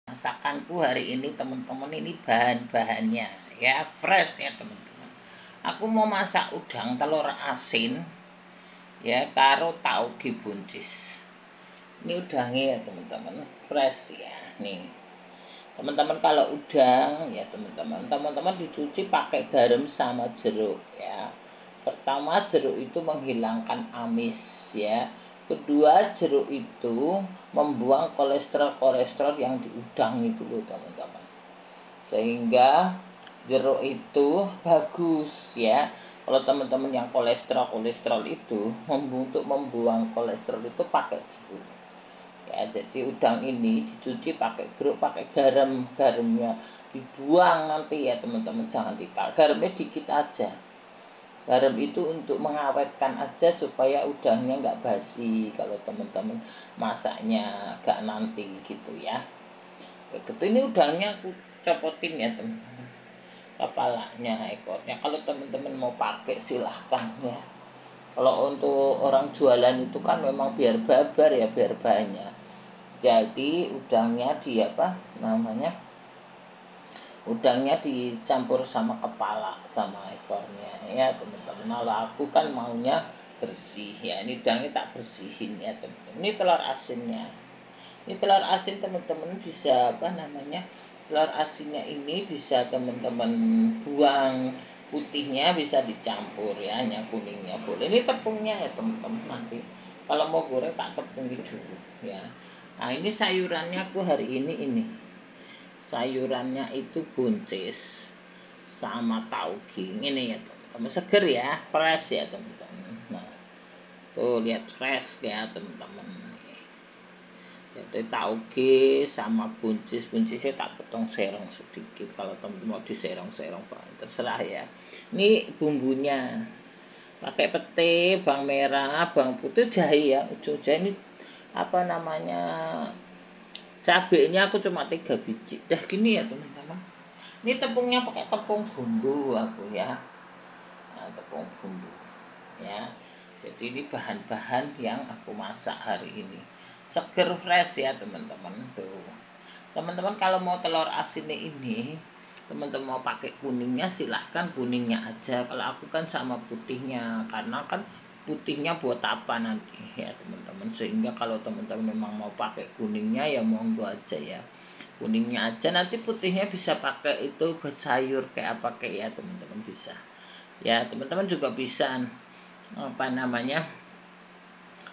Masakanku hari ini teman-teman, ini bahan-bahannya ya fresh ya teman-teman. Aku mau masak udang telur asin ya karo tauge buncis. Ini udangnya ya teman-teman, fresh ya nih. Teman-teman kalau udang ya teman-teman dicuci pakai garam sama jeruk ya. Pertama, jeruk itu menghilangkan amis ya. Kedua, jeruk itu membuang kolesterol yang di udang itu loh teman-teman. Sehingga jeruk itu bagus ya. Kalau teman-teman yang kolesterol itu untuk membuang kolesterol itu pakai jeruk. Ya, jadi udang ini dicuci pakai jeruk, pakai garamnya dibuang nanti ya teman-teman, jangan dipakai. Garamnya dikit aja. Garam itu untuk mengawetkan aja supaya udangnya nggak basi kalau teman-teman masaknya gak nanti gitu ya. Begitu, ini udangnya aku copotin ya teman-teman, kepalanya, ekornya. Kalau teman-teman mau pakai silahkan ya. Kalau untuk orang jualan itu kan memang biar babar ya, biar banyak. Jadi udangnya udangnya dicampur sama kepala sama ekornya ya teman-teman. Kalau aku kan maunya bersih ya, ini udangnya tak bersihin ya teman-teman. Ini telur asinnya, ini telur asin teman-teman bisa telur asinnya ini bisa teman-teman buang putihnya, bisa dicampur ya, hanya kuningnya boleh. Ini tepungnya ya teman-teman, nanti kalau mau goreng tak tepungin dulu ya. Nah, ini sayurannya aku hari ini sayurannya itu buncis sama tauge ini ya teman-teman, seger ya, fresh ya teman-teman. Nah, tuh lihat fresh ya teman-teman. Jadi tauge sama buncisnya tak potong serong sedikit. Kalau teman-teman mau diserong-serong terserah ya. Ini bumbunya pakai pete, bawang merah, bawang putih, jahe ya, ujung jahe. Ini cabenya aku cuma 3 biji. Dah gini ya teman-teman. Ini tepungnya pakai tepung bumbu aku ya. Nah, tepung bumbu ya. Jadi ini bahan-bahan yang aku masak hari ini. Seger fresh ya teman-teman. Tuh. Teman-teman kalau mau telur asin ini, teman-teman mau pakai kuningnya silahkan kuningnya aja. Kalau aku kan sama putihnya, karena kan putihnya buat apa nanti ya teman-teman. Sehingga kalau teman-teman memang mau pakai kuningnya ya monggo aja ya, kuningnya aja. Nanti putihnya bisa pakai itu bersayur kayak apa kayak ya teman-teman, bisa ya. Teman-teman juga bisa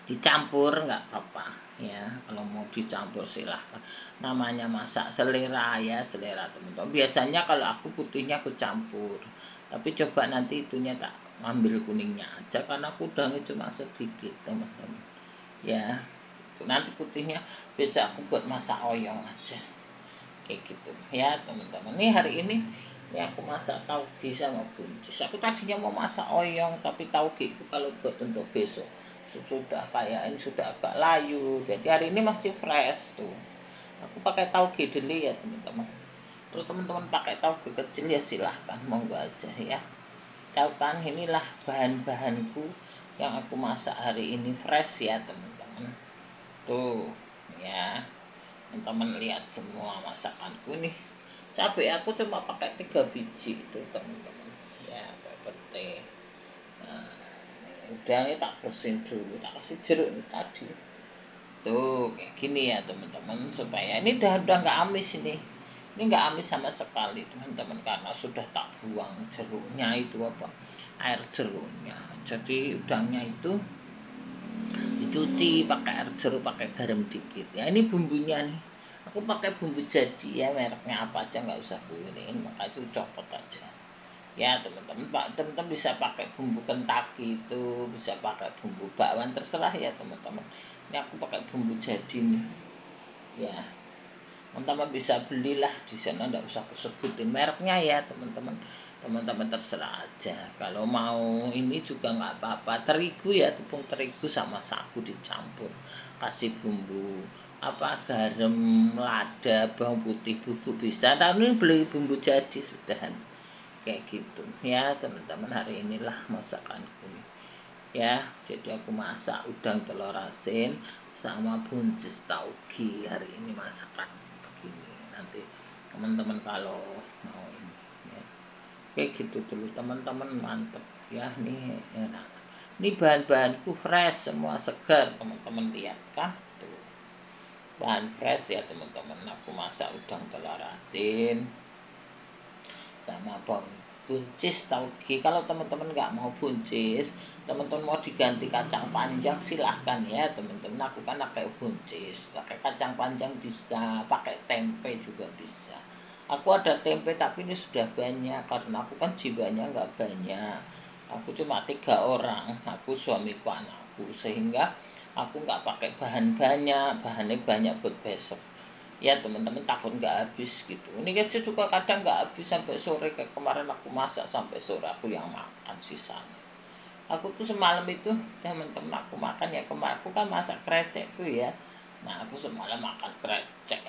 dicampur, nggak apa-apa ya. Kalau mau dicampur silahkan, namanya masak selera ya, selera teman-teman. Biasanya kalau aku putihnya aku campur, tapi coba nanti itunya tak ambil kuningnya aja, karena udangnya cuma sedikit teman-teman ya. Nanti putihnya bisa aku buat masak oyong aja kayak gitu ya teman-teman. Ini hari ini aku masak tauge sama buncis. Aku tadinya mau masak oyong, tapi tauge itu kalau buat untuk besok sudah kayak ini sudah agak layu. Jadi hari ini masih fresh tuh. Aku pakai tauge dulu ya teman-teman. Kalau teman-teman pakai tauge kecil ya silahkan, monggo aja ya. Tahu kan, inilah bahan-bahanku yang aku masak hari ini, fresh ya teman-teman. Tuh ya, teman-teman lihat semua masakanku nih. Cabai aku cuma pakai 3 biji itu teman-teman ya, pete. Nah, udangnya tak bersihin dulu, tak kasih jeruk nih tadi. Tuh kayak gini ya teman-teman, supaya ini udah nggak amis ini nggak amis sama sekali teman-teman, karena sudah tak buang jeruknya itu air jeruknya. Jadi udangnya itu dicuci pakai air jeruk, pakai garam dikit ya. Ini bumbunya nih, aku pakai bumbu jadi ya, mereknya apa aja nggak usah kuirin, maka itu copot aja ya teman-teman. Teman-teman bisa pakai bumbu kentaki itu, bisa pakai bumbu bakwan, terserah ya teman-teman. Ini aku pakai bumbu jadi nih ya. Teman-teman bisa belilah di sana, nggak usah aku sebutin mereknya ya teman-teman. Teman-teman terserah aja. Kalau mau ini juga nggak apa-apa, terigu ya, tepung terigu sama sagu dicampur, kasih bumbu garam, lada, bawang putih, bubuk bisa. Tapi ini beli bumbu jadi sudahan kayak gitu ya teman-teman. Hari inilah masakanku ya. Jadi aku masak udang telur asin sama buncis tauge hari ini masakan gini. Nanti teman-teman kalau mau ini ya. Kayak gitu dulu teman-teman, mantep ya. Nih enak. Ini bahan-bahanku fresh, semua segar, teman-teman lihat kan tuh. Bahan fresh ya teman-teman. Aku masak udang telur asin sama bawang buncis tauge. Kalau teman-teman nggak mau buncis, teman-teman mau diganti kacang panjang, silahkan ya teman-teman. Aku kan pakai buncis, pakai kacang panjang bisa, pakai tempe juga bisa. Aku ada tempe tapi ini sudah banyak karena aku kan jiwanya nggak banyak. Aku cuma 3 orang, aku, suamiku, anakku, sehingga aku nggak pakai bahan banyak, bahannya banyak buat besok. Ya teman-teman, takut nggak habis gitu. Ini aja juga kadang nggak habis sampai sore. Kayak kemarin aku masak sampai sore, aku yang makan sisanya. Aku tuh semalam itu teman-teman aku makan ya, kemarin aku kan masak krecek tuh ya. Nah aku semalam makan krecek.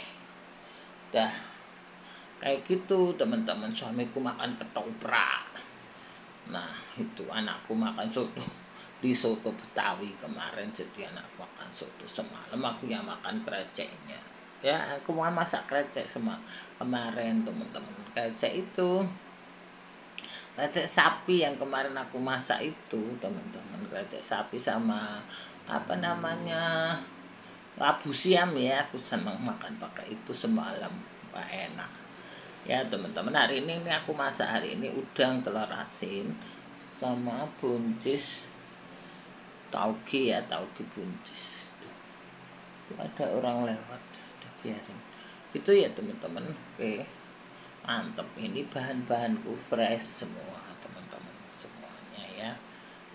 Dah kayak gitu teman-teman. Suamiku makan ketoprak. Nah itu anakku makan soto, di soto Betawi kemarin. Jadi anakku makan soto, semalam aku yang makan kreceknya. Ya aku mau masak krecek kemarin teman-teman. Krecek itu krecek sapi yang kemarin aku masak itu teman-teman. Krecek sapi sama apa namanya, labu siam ya. Aku senang makan pakai itu semalam, wah enak ya teman-teman. Hari ini aku masak, hari ini udang telur asin sama buncis tauge ya, tauge buncis. Tuh, ada orang lewat, udah biarin gitu ya teman-teman. Oke, mantep. Ini bahan-bahanku fresh semua teman-teman, semuanya ya,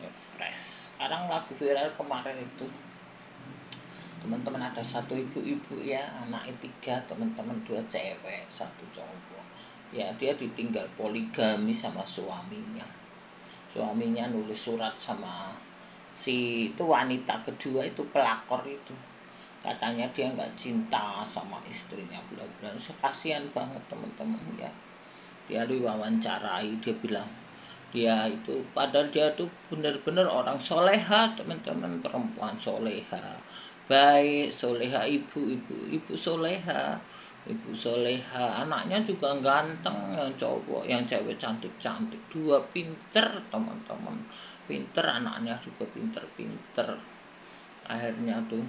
ya fresh. Sekarang lagu viral kemarin itu teman-teman, ada satu ibu-ibu ya, anaknya 3 teman-teman, 2 cewek 1 cowok ya. Dia ditinggal poligami sama suaminya. Suaminya nulis surat sama si itu wanita kedua itu, pelakor itu, katanya dia nggak cinta sama istrinya, bla bla. Kasihan banget teman-teman ya. Dia diwawancarai, dia bilang dia itu, padahal dia tuh benar-benar orang soleha teman-teman, perempuan soleha, baik, soleha, ibu soleha, ibu soleha. Anaknya juga ganteng, yang cowok, yang cewek cantik-cantik, 2 pinter teman-teman, pinter, anaknya juga pinter-pinter. Akhirnya tuh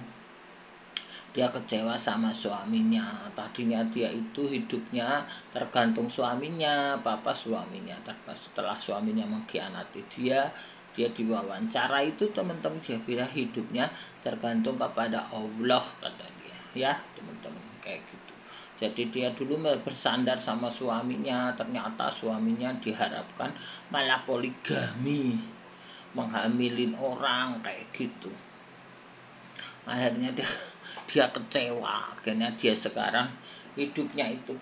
dia kecewa sama suaminya. Tadinya dia itu hidupnya tergantung suaminya, papa suaminya. Setelah suaminya mengkhianati dia diwawancara itu teman-teman, dia bilang hidupnya tergantung kepada Allah, kata dia ya teman-teman, kayak gitu. Jadi dia dulu bersandar sama suaminya, ternyata suaminya diharapkan malah poligami, menghamilin orang kayak gitu. Akhirnya dia kecewa. Akhirnya dia sekarang hidupnya itu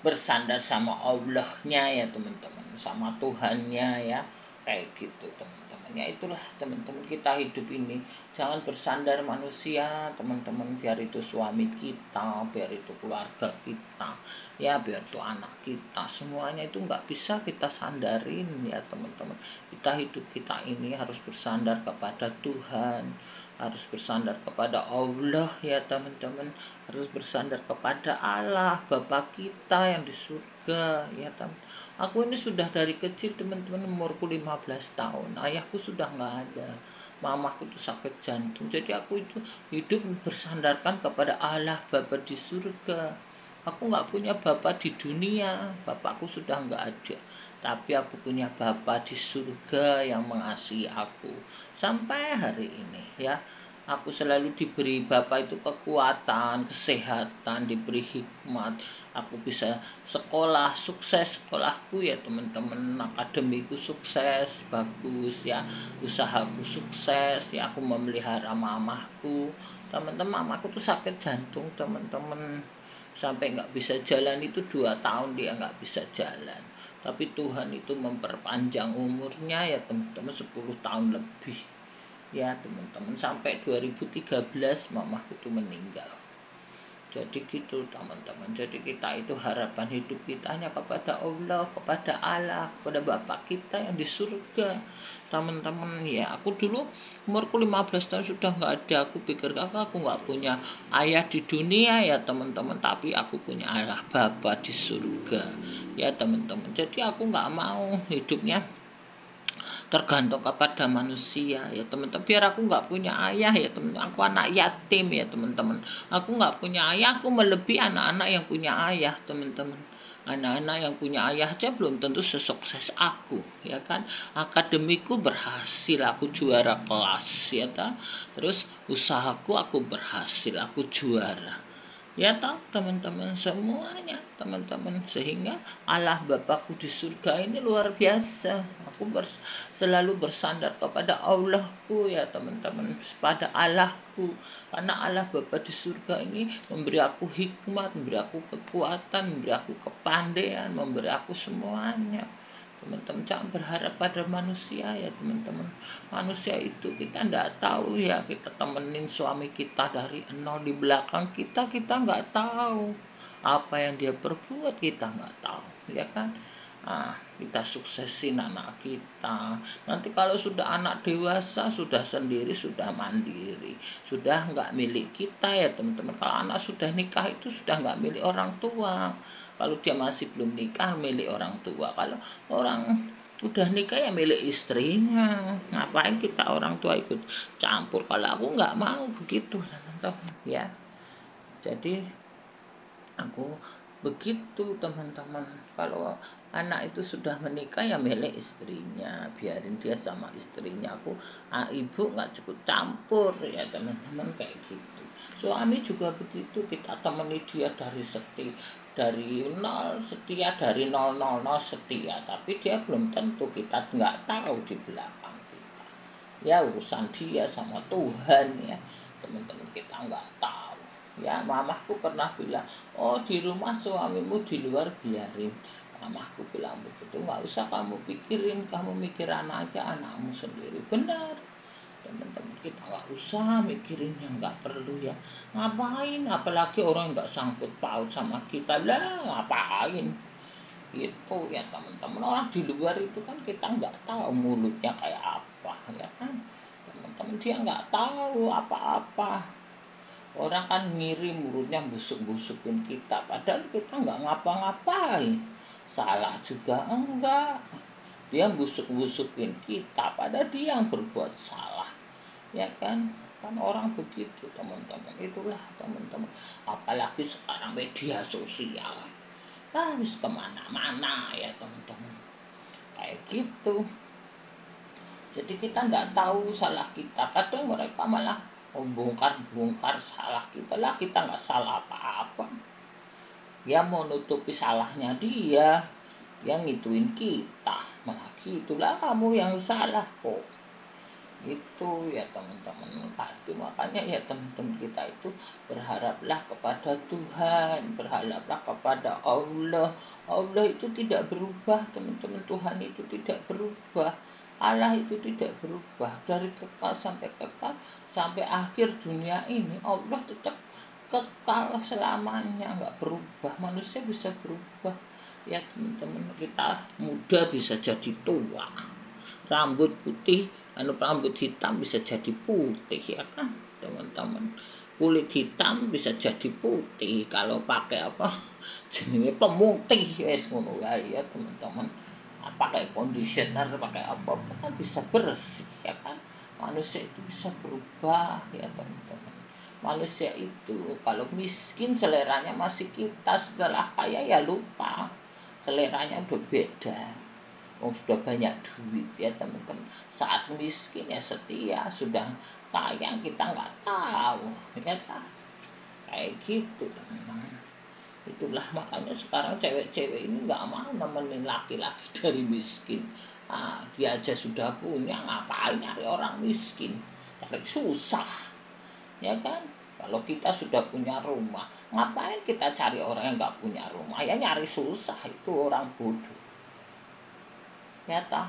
bersandar sama Allahnya ya teman-teman, sama Tuhannya ya, kayak gitu teman-teman. Ya itulah teman-teman, kita hidup ini jangan bersandar manusia teman-teman. Biar itu suami kita, biar itu keluarga kita ya, biar itu anak kita, semuanya itu nggak bisa kita sandarin ya teman-teman. Kita hidup kita ini harus bersandar kepada Tuhan, harus bersandar kepada Allah ya teman-teman, harus bersandar kepada Allah Bapa kita yang di surga ya teman. Aku ini sudah dari kecil teman-teman, umurku 15 tahun, ayahku sudah nggak ada, mamaku tuh sakit jantung. Jadi aku itu hidup bersandarkan kepada Allah Bapa di surga. Aku nggak punya Bapa di dunia, bapakku sudah nggak ada, tapi aku punya Bapa di surga yang mengasihi aku sampai hari ini ya. Aku selalu diberi Bapa itu kekuatan, kesehatan, diberi hikmat. Aku bisa sekolah, sukses sekolahku ya teman-teman, akademiku sukses, bagus ya, usahaku sukses ya. Aku memelihara mamahku teman-teman. Mamaku tuh sakit jantung teman-teman, sampai nggak bisa jalan, itu 2 tahun dia nggak bisa jalan. Tapi Tuhan itu memperpanjang umurnya ya teman-teman, 10 tahun lebih ya teman-teman, sampai 2013 mamaku tuh meninggal. Jadi gitu teman-teman. Jadi kita itu harapan hidup kita hanya kepada Allah, kepada Allah, kepada Bapak kita yang di surga. Teman-teman ya, aku dulu umurku 15 tahun sudah nggak ada. Aku pikir aku nggak punya ayah di dunia ya teman-teman. Tapi aku punya Allah Bapa di surga ya teman-teman. Jadi aku nggak mau hidupnya tergantung kepada manusia ya teman-teman. Biar aku nggak punya ayah ya teman-teman, aku anak yatim ya teman-teman, aku nggak punya ayah, aku melebihi anak-anak yang punya ayah teman-teman. Anak-anak yang punya ayah aja belum tentu sesukses aku ya kan. Akademiku berhasil, aku juara kelas ya ta. Terus usahaku aku berhasil, aku juara ya toh teman-teman semuanya teman-teman. Sehingga Allah Bapakku di surga ini luar biasa. Aku selalu bersandar kepada Allahku ya teman-teman, pada Allahku, karena Allah Bapa di surga ini memberi aku hikmat, memberi aku kekuatan, memberi aku kepandaian, memberi aku semuanya. Teman-teman jangan berharap pada manusia ya teman-teman. Manusia itu kita nggak tahu ya, kita temenin suami kita dari nol di belakang kita nggak tahu apa yang dia perbuat, kita nggak tahu ya kan. Kita suksesin anak kita, nanti kalau sudah anak dewasa, sudah sendiri, sudah mandiri, sudah nggak milik kita ya teman-teman. Kalau anak sudah nikah itu sudah nggak milik orang tua. Kalau dia masih belum nikah milik orang tua. Kalau orang udah nikah ya milik istrinya. Ngapain kita orang tua ikut campur? Kalau aku nggak mau begitu teman-teman ya. Jadi aku begitu teman-teman. Kalau anak itu sudah menikah ya milik istrinya, biarin dia sama istrinya. Ibu nggak cukup campur ya teman-teman, kayak gitu. Suami juga begitu, kita temani dia dari nol setia, dari 000 setia, tapi dia belum tentu, kita nggak tahu di belakang kita ya. Urusan dia sama Tuhan ya teman-teman, kita nggak tahu ya. Mamaku pernah bilang, oh di rumah suamimu, di luar biarin. Mamaku bilang begitu, nggak usah kamu pikirin, kamu mikir anak aja, anakmu sendiri. Benar teman-teman, kita nggak usah mikirin yang nggak perlu ya. Ngapain, apalagi orang nggak sangkut paut sama kita lah, ngapain gitu ya teman-teman. Orang di luar itu kan kita nggak tahu mulutnya kayak apa ya kan teman-teman. Dia nggak tahu apa-apa. Orang kan ngirim mulutnya busuk-busukin kita, padahal kita nggak ngapa-ngapain. Salah juga enggak, dia busuk-busukin kita, padahal dia yang berbuat salah ya kan. Orang begitu teman-teman. Itulah teman-teman, apalagi sekarang media sosial harus kemana-mana ya teman-teman, kayak gitu. Jadi kita nggak tahu salah kita, kadang mereka malah bongkar-bongkar salah kita lah. Kita nggak salah apa-apa, dia mau nutupi salahnya dia ngituin kita, malah gitulah kamu yang salah kok. Itu ya teman-teman. Pasti makanya ya teman-teman, kita itu berharaplah kepada Tuhan, berharaplah kepada Allah. Allah itu tidak berubah teman-teman, Tuhan itu tidak berubah, Allah itu tidak berubah. Dari kekal sampai kekal, sampai akhir dunia ini, Allah tetap kekal selamanya, nggak berubah. Manusia bisa berubah ya teman-teman. Kita muda bisa jadi tua, rambut putih, rambut hitam bisa jadi putih ya kan teman-teman. Kulit hitam bisa jadi putih kalau pakai apa jenenge pemutih, wes ngono ya teman-teman. Pakai conditioner, pakai apa kan bisa bersih ya kan. Manusia itu bisa berubah ya teman-teman. Manusia itu kalau miskin seleranya masih kita, setelah kaya ya lupa, seleranya udah beda. Sudah banyak duit ya teman-teman, saat miskin ya setia, sudah kaya kita nggak tahu ya kan, kayak gitu teman-teman. Itulah makanya sekarang cewek-cewek ini nggak mau nemenin laki-laki dari miskin. Dia aja sudah punya, ngapain nyari orang miskin, cari susah ya kan. Kalau kita sudah punya rumah, ngapain kita cari orang yang nggak punya rumah, ya nyari susah, itu orang bodoh ya toh.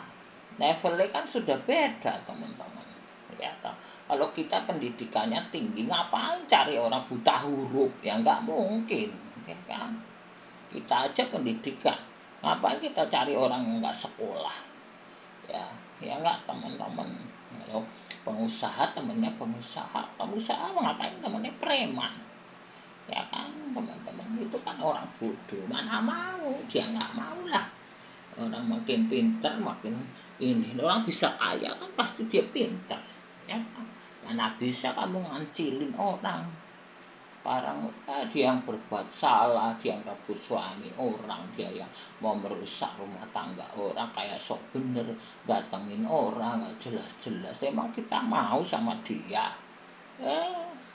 Levelnya kan sudah beda teman-teman ya toh. Kalau kita pendidikannya tinggi, ngapain cari orang buta huruf? Ya nggak mungkin, ya kan? Kita aja pendidikan, ngapain kita cari orang yang nggak sekolah? Ya nggak teman-teman. Kalau pengusaha temennya pengusaha ngapain temennya preman? Ya kan teman-teman, itu kan orang bodoh, mana mau, dia nggak mau lah. Orang makin pintar makin ini, orang bisa kaya kan pasti dia pintar, ya kan? Mana bisa kamu ngancilin orang. Sekarang dia yang berbuat salah, dia yang rebut suami orang, dia yang mau merusak rumah tangga orang, kayak sok bener datengin orang nggak jelas-jelas. Emang kita mau sama dia?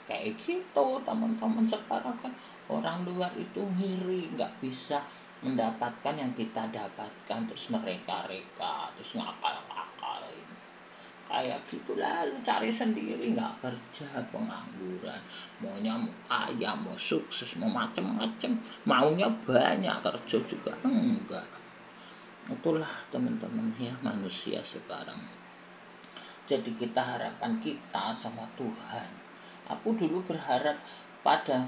Kayak gitu teman-teman. Sekarang kan orang luar itu ngiri, nggak bisa mendapatkan yang kita dapatkan, terus mereka terus ngakal-ngakalin kayak gitu. Lalu cari sendiri, nggak kerja, pengangguran, maunya mau kaya, mau sukses, mau macem-macem, maunya banyak, kerja juga enggak. Itulah teman-teman ya manusia sekarang. Jadi kita harapan kita sama Tuhan. Aku dulu berharap pada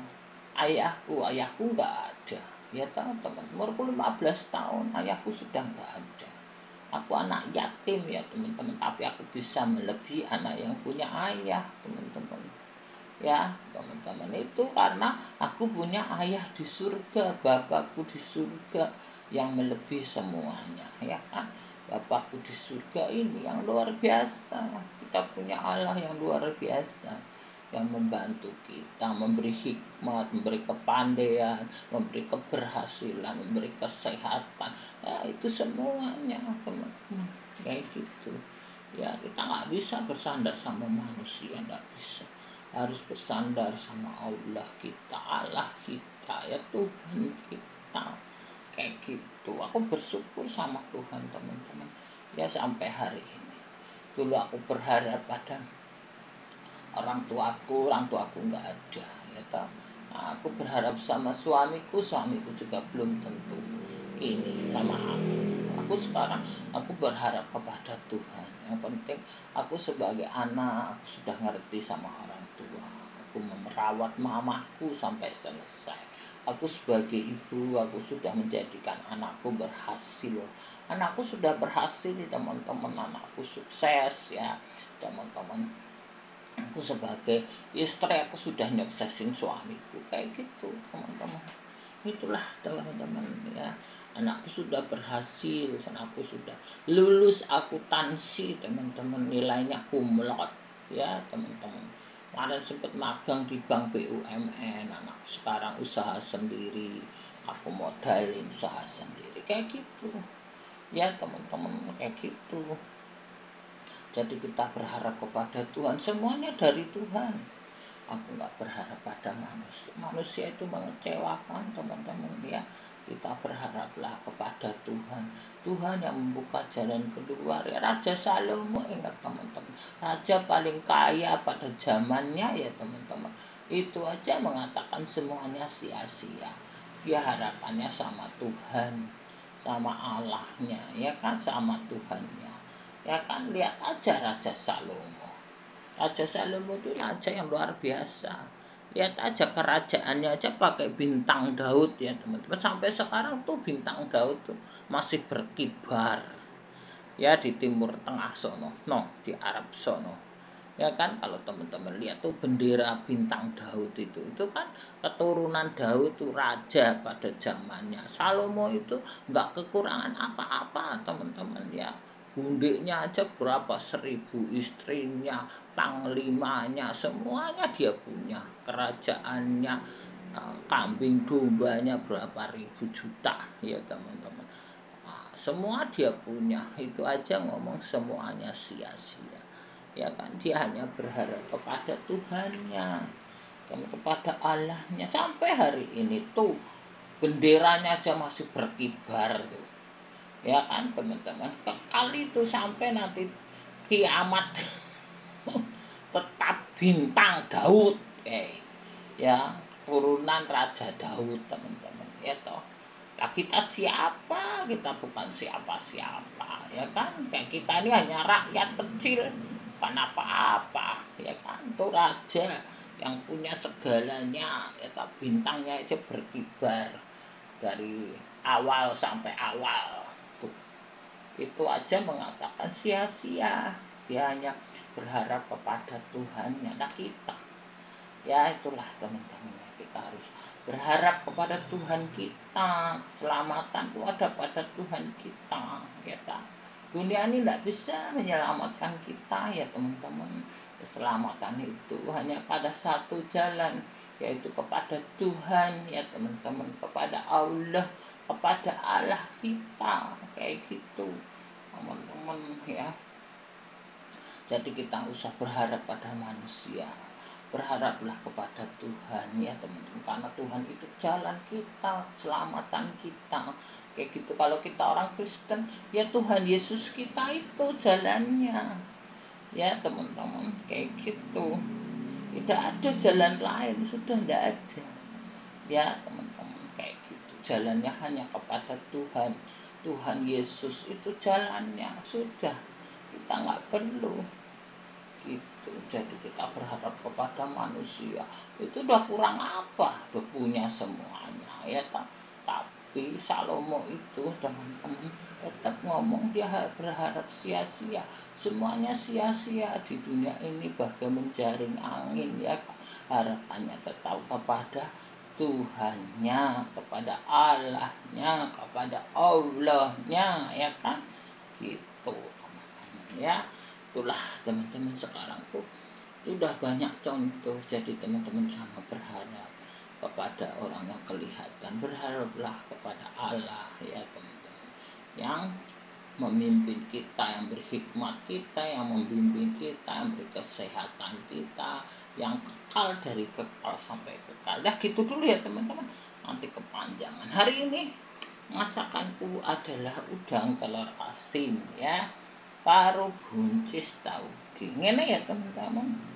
ayahku nggak ada. Ya teman-teman, umurku 15 tahun, ayahku sudah nggak ada. Aku anak yatim ya teman-teman, tapi aku bisa melebihi anak yang punya ayah teman-teman. Ya teman-teman, itu karena aku punya ayah di surga, bapakku di surga yang melebihi semuanya, ya kan? Bapakku di surga ini yang luar biasa. Kita punya Allah yang luar biasa, yang membantu kita, memberi hikmat, memberi kepandaian, memberi keberhasilan, memberi kesehatan. Ya itu semuanya teman-teman, kayak gitu. Ya kita nggak bisa bersandar sama manusia, nggak bisa. Harus bersandar sama Allah kita, ya Tuhan kita, kayak gitu. Aku bersyukur sama Tuhan teman-teman. Ya sampai hari ini. Dulu aku berharap pada orang tuaku nggak ada, ya toh. Nah, aku berharap sama suamiku juga belum tentu ini sama aku. Sekarang aku berharap kepada Tuhan. Yang penting aku sebagai anak, aku sudah ngerti sama orang tua. Aku merawat mamaku sampai selesai. Aku sebagai ibu, aku sudah menjadikan anakku berhasil. Anakku sudah berhasil teman-teman, anakku sukses ya teman-teman. Aku sebagai istri, aku sudah nyuksesin suamiku, kayak gitu teman-teman. Itulah teman-teman ya, anakku sudah berhasil, anakku sudah lulus akuntansi teman-teman, nilainya kumlot ya teman-teman. Kemarin sempat magang di bank BUMN, anakku sekarang usaha sendiri, aku modalin usaha sendiri, kayak gitu ya teman-teman, kayak gitu. Jadi kita berharap kepada Tuhan, semuanya dari Tuhan. Aku nggak berharap pada manusia. Manusia itu mengecewakan teman-teman ya. Kita berharaplah kepada Tuhan. Tuhan yang membuka jalan keluar ya. Raja Salomo, ingat teman-teman, raja paling kaya pada zamannya ya teman-teman. Itu aja mengatakan semuanya sia-sia. Dia harapannya sama Tuhan, sama Allahnya, ya kan, sama Tuhannya. Ya kan, lihat aja Raja Salomo. Raja Salomo itu raja yang luar biasa. Lihat aja kerajaannya aja pakai bintang Daud ya teman-teman. Sampai sekarang tuh bintang Daud tuh masih berkibar. Ya di Timur Tengah sono, di Arab sono. Ya kan, kalau teman-teman lihat tuh bendera bintang Daud itu kan keturunan Daud tuh raja pada zamannya. Salomo itu nggak kekurangan apa-apa teman-teman ya. Bundiknya aja berapa 1.000 istrinya, panglimanya, semuanya dia punya. Kerajaannya, kambing dombanya berapa ribu juta ya teman-teman. Nah, semua dia punya. Itu aja ngomong semuanya sia-sia. Ya kan, dia hanya berharap kepada Tuhannya dan kepada Allahnya. Sampai hari ini tuh benderanya aja masih berkibar tuh. Ya kan teman-teman, kali itu sampai nanti kiamat tetap bintang Daud ya, turunan Raja Daud teman-teman ya toh. Nah, kita siapa? Kita bukan siapa-siapa ya kan, kayak kita ini hanya rakyat kecil bukan apa-apa, ya kan? Itu raja yang punya segalanya, ya tak, bintangnya aja berkibar dari awal sampai awal. Tuh, itu aja mengatakan sia-sia. Dia hanya berharap kepada Tuhannya. Nah kita, ya itulah teman-teman, kita harus berharap kepada Tuhan kita. Keselamatan itu ada pada Tuhan kita, ya tak? Dunia ini tidak bisa menyelamatkan kita, ya teman-teman. Keselamatan itu hanya pada satu jalan, yaitu kepada Tuhan, ya teman-teman, kepada Allah, kepada Allah kita, kayak gitu teman-teman, ya. Jadi kita usah berharap pada manusia, berharaplah kepada Tuhan, ya teman-teman, karena Tuhan itu jalan kita, keselamatan kita, kayak gitu. Kalau kita orang Kristen, ya Tuhan Yesus kita itu jalannya, ya teman-teman, kayak gitu. Tidak ada jalan lain, sudah tidak ada, ya teman-teman, kayak gitu. Jalannya hanya kepada Tuhan. Tuhan Yesus itu jalannya, sudah, kita nggak perlu gitu. Jadi kita berharap kepada manusia itu udah kurang apa, udah punya semuanya, ya tapi Salomo itu teman-teman tetap ngomong dia berharap sia-sia, semuanya sia-sia di dunia ini bagai menjaring angin, ya. Harapannya tetap kepada Tuhannya, kepada Allahnya, kepada Allahnya, ya kan, gitu teman-teman, ya. Itulah teman-teman, sekarang tuh sudah banyak contoh. Jadi teman-teman jangan berharap kepada orang yang kelihatan, berharaplah kepada Allah, ya teman-teman, yang memimpin kita, yang berhikmat kita, yang membimbing kita, yang beri kesehatan kita, yang kekal dari kekal sampai kekal. Dah gitu dulu ya teman-teman, nanti kepanjangan. Hari ini masakanku adalah udang telur asin, ya, karo buncis tauge. Ngene ya teman-teman.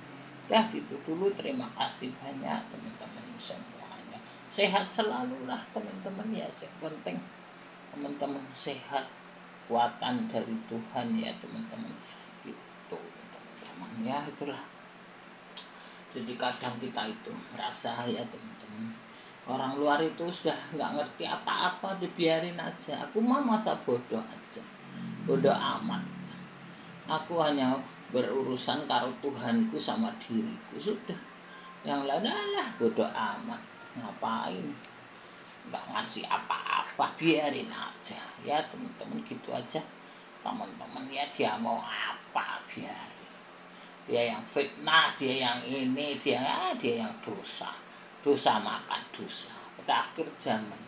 Ya gitu dulu, terima kasih banyak teman-teman semuanya. Sehat selalu lah teman-teman, ya. Yang penting teman-teman sehat, kuatan dari Tuhan, ya teman-teman, gitu teman-teman, ya. Itulah, jadi kadang kita itu merasa, ya teman-teman, orang luar itu sudah nggak ngerti apa-apa, dibiarin aja. Aku mah masa bodoh aja, bodoh amat. Aku hanya berurusan karo Tuhanku sama diriku, sudah. Yang lain lah bodoh amat, ngapain, nggak ngasih apa-apa, biarin aja, ya teman-teman, gitu aja teman-teman, ya. Dia mau apa, biarin. Dia yang fitnah, dia yang ini, dia yang dosa makan dosa. Pada akhir zaman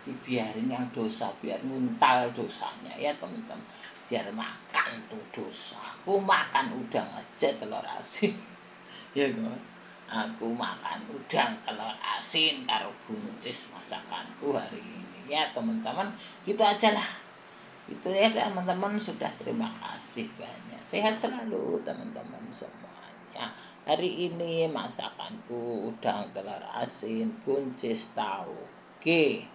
dibiarin yang dosa, biar nguntal dosanya, ya teman-teman, biar makan tuh dosa. Aku makan udang aja telur asin ya kan, aku makan udang telur asin karo buncis masakanku hari ini, ya teman-teman, gitu aja lah. Itu ya teman-teman, sudah, terima kasih banyak. Sehat selalu teman-teman semuanya. Hari ini masakanku udang telur asin buncis tauge.